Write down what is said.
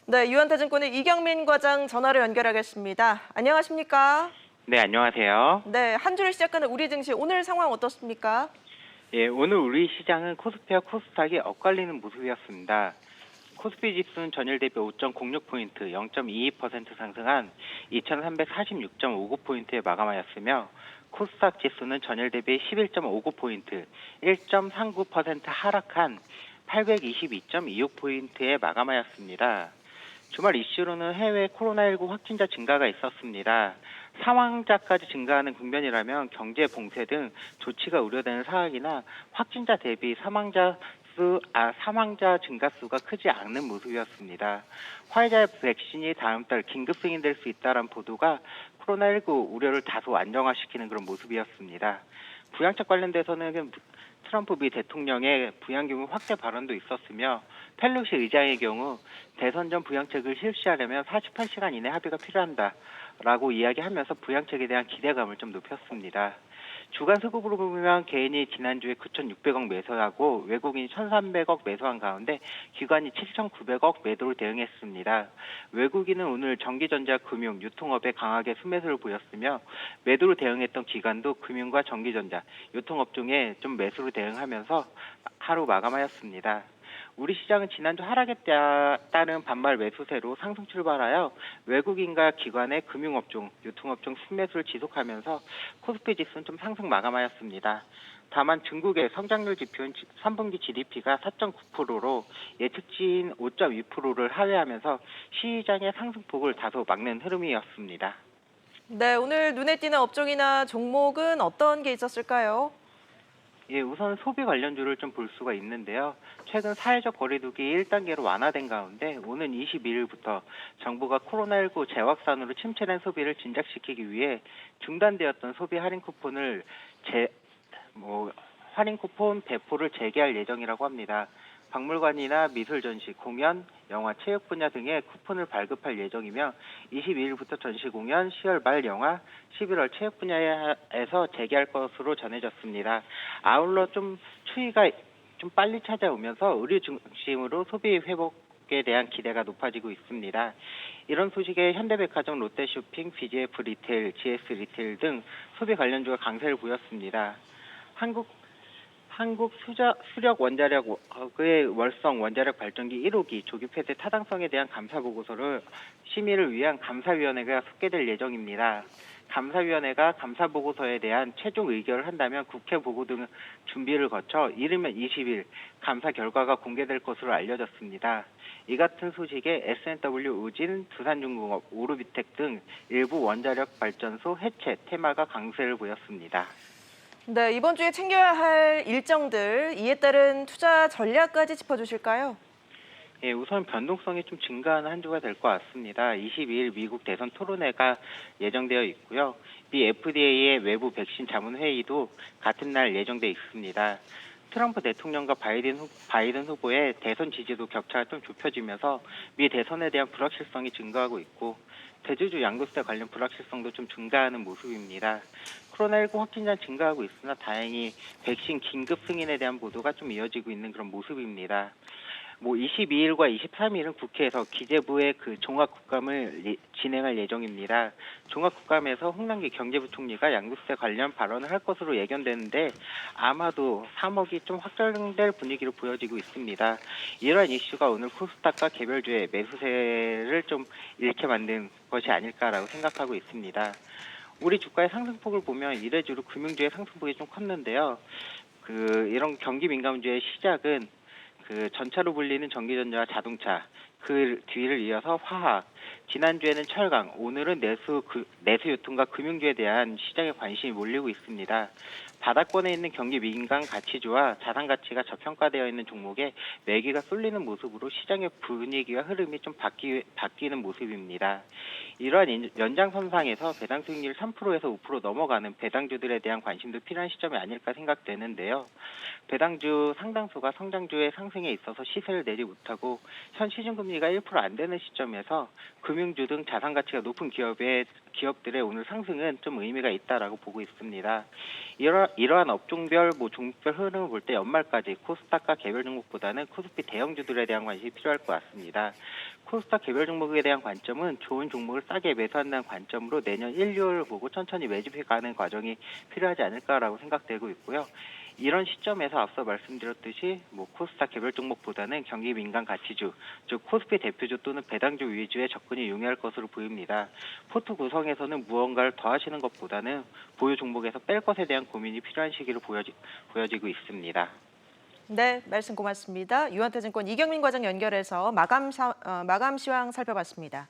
네, 유한타증권의 이경민 과장 전화로 연결하겠습니다. 안녕하십니까? 네, 안녕하세요. 네, 한 주를 시작하는 우리 증시 오늘 상황 어떻습니까? 예, 오늘 우리 시장은 코스피와 코스닥이 엇갈리는 모습이었습니다. 코스피 지수는 전일 대비 5.06포인트, 0.22% 상승한 2346.59포인트에 마감하였으며 코스닥 지수는 전일 대비 11.59포인트, 1.39% 하락한 822.26포인트에 마감하였습니다. 주말 이슈로는 해외 코로나19 확진자 증가가 있었습니다. 사망자까지 증가하는 국면이라면 경제 봉쇄 등 조치가 우려되는 상황이나 확진자 대비 사망자 증가 수가 크지 않는 모습이었습니다. 화이자 백신이 다음 달 긴급 승인될 수 있다는 보도가 코로나19 우려를 다소 안정화시키는 그런 모습이었습니다. 부양책 관련돼서는 트럼프 미 대통령의 부양규모 확대 발언도 있었으며 펠로시 의장의 경우 대선 전 부양책을 실시하려면 48시간 이내 합의가 필요한다라고 이야기하면서 부양책에 대한 기대감을 좀 높였습니다. 주간 수급으로 보면 개인이 지난주에 9,600억 매수하고 외국인이 1,300억 매수한 가운데 기관이 7,900억 매도를 대응했습니다. 외국인은 오늘 전기전자, 금융, 유통업에 강하게 순매수를 보였으며 매도로 대응했던 기관도 금융과 전기전자, 유통업종에 좀 매수로 대응하면서 하루 마감하였습니다. 우리 시장은 지난주 하락에 따른 반발 매수세로 상승 출발하여 외국인과 기관의 금융업종, 유통업종 순매수를 지속하면서 코스피 지수는 좀 상승 마감하였습니다. 다만 중국의 성장률 지표인 3분기 GDP가 4.9%로 예측치인 5.2%를 하회하면서 시장의 상승폭을 다소 막는 흐름이었습니다. 네, 오늘 눈에 띄는 업종이나 종목은 어떤 게 있었을까요? 예, 우선 소비 관련주를 좀 볼 수가 있는데요. 최근 사회적 거리두기 1단계로 완화된 가운데 오는 22일부터 정부가 코로나19 재확산으로 침체된 소비를 진작시키기 위해 중단되었던 소비 할인 쿠폰을 할인 쿠폰 배포를 재개할 예정이라고 합니다. 박물관이나 미술 전시, 공연, 영화, 체육 분야 등의 쿠폰을 발급할 예정이며 22일부터 전시 공연, 10월 말 영화, 11월 체육 분야에서 재개할 것으로 전해졌습니다. 아울러 좀 추이가 좀 빨리 찾아오면서 의류 중심으로 소비 회복에 대한 기대가 높아지고 있습니다. 이런 소식에 현대백화점, 롯데쇼핑, BGF 리테일, GS 리테일 등 소비 관련주가 강세를 보였습니다. 한국 수력 원자력의 월성 원자력 발전기 1호기 조기 폐쇄 타당성에 대한 감사 보고서를 심의를 위한 감사위원회가 속개될 예정입니다. 감사위원회가 감사 보고서에 대한 최종 의결을 한다면 국회 보고 등 준비를 거쳐 이르면 20일 감사 결과가 공개될 것으로 알려졌습니다. 이 같은 소식에 S&W 우진, 두산중공업, 오르비텍 등 일부 원자력 발전소 해체 테마가 강세를 보였습니다. 네, 이번 주에 챙겨야 할 일정들, 이에 따른 투자 전략까지 짚어주실까요? 예, 우선 변동성이 좀 증가하는 한 주가 될 것 같습니다. 22일 미국 대선 토론회가 예정되어 있고요. 미 FDA의 외부 백신 자문 회의도 같은 날 예정되어 있습니다. 트럼프 대통령과 바이든 후보의 대선 지지도 격차가 좀 좁혀지면서 미 대선에 대한 불확실성이 증가하고 있고 대주주 양도세 관련 불확실성도 좀 증가하는 모습입니다. 코로나19 확진자 증가하고 있으나 다행히 백신 긴급 승인에 대한 보도가 좀 이어지고 있는 그런 모습입니다. 22일과 23일은 국회에서 기재부의 그 종합국감을 진행할 예정입니다. 종합국감에서 홍남기 경제부총리가 양도세 관련 발언을 할 것으로 예견되는데 아마도 3억이 좀 확정될 분위기로 보여지고 있습니다. 이러한 이슈가 오늘 코스닥과 개별주의 매수세를 좀 잃게 만든 것이 아닐까라고 생각하고 있습니다. 우리 주가의 상승폭을 보면 이래저래 금융주의 상승폭이 좀 컸는데요. 이런 경기 민감주의 시작은 전차로 불리는 전기전자와 자동차, 그 뒤를 이어서 화학, 지난주에는 철강, 오늘은 내수 유통과 금융주에 대한 시장의 관심이 몰리고 있습니다. 바닥권에 있는 경기 민감 가치주와 자산 가치가 저평가되어 있는 종목에 매기가 쏠리는 모습으로 시장의 분위기와 흐름이 좀 바뀌는 모습입니다. 이러한 연장선상에서 배당 수익률 3%에서 5% 넘어가는 배당주들에 대한 관심도 필요한 시점이 아닐까 생각되는데요. 배당주 상당수가 성장주의 상승에 있어서 시세를 내지 못하고 현 시중금리가 1% 안 되는 시점에서 금융주 등 자산 가치가 높은 기업들의 오늘 상승은 좀 의미가 있다라고 보고 있습니다. 이러한 업종별, 종목별 흐름을 볼 때 연말까지 코스닥과 개별 종목보다는 코스피 대형주들에 대한 관심이 필요할 것 같습니다. 코스닥 개별 종목에 대한 관점은 좋은 종목을 싸게 매수한다는 관점으로 내년 1, 2월 보고 천천히 매집해가는 과정이 필요하지 않을까라고 생각되고 있고요. 이런 시점에서 앞서 말씀드렸듯이 코스닥 개별 종목보다는 경기 민감 가치주, 즉 코스피 대표주 또는 배당주 위주의 접근이 용이할 것으로 보입니다. 포트 구성에서는 무언가를 더하시는 것보다는 보유 종목에서 뺄 것에 대한 고민이 필요한 시기로 보여지고 있습니다. 네, 말씀 고맙습니다. 유한태증권 이경민 과장 연결해서 마감 시황 살펴봤습니다.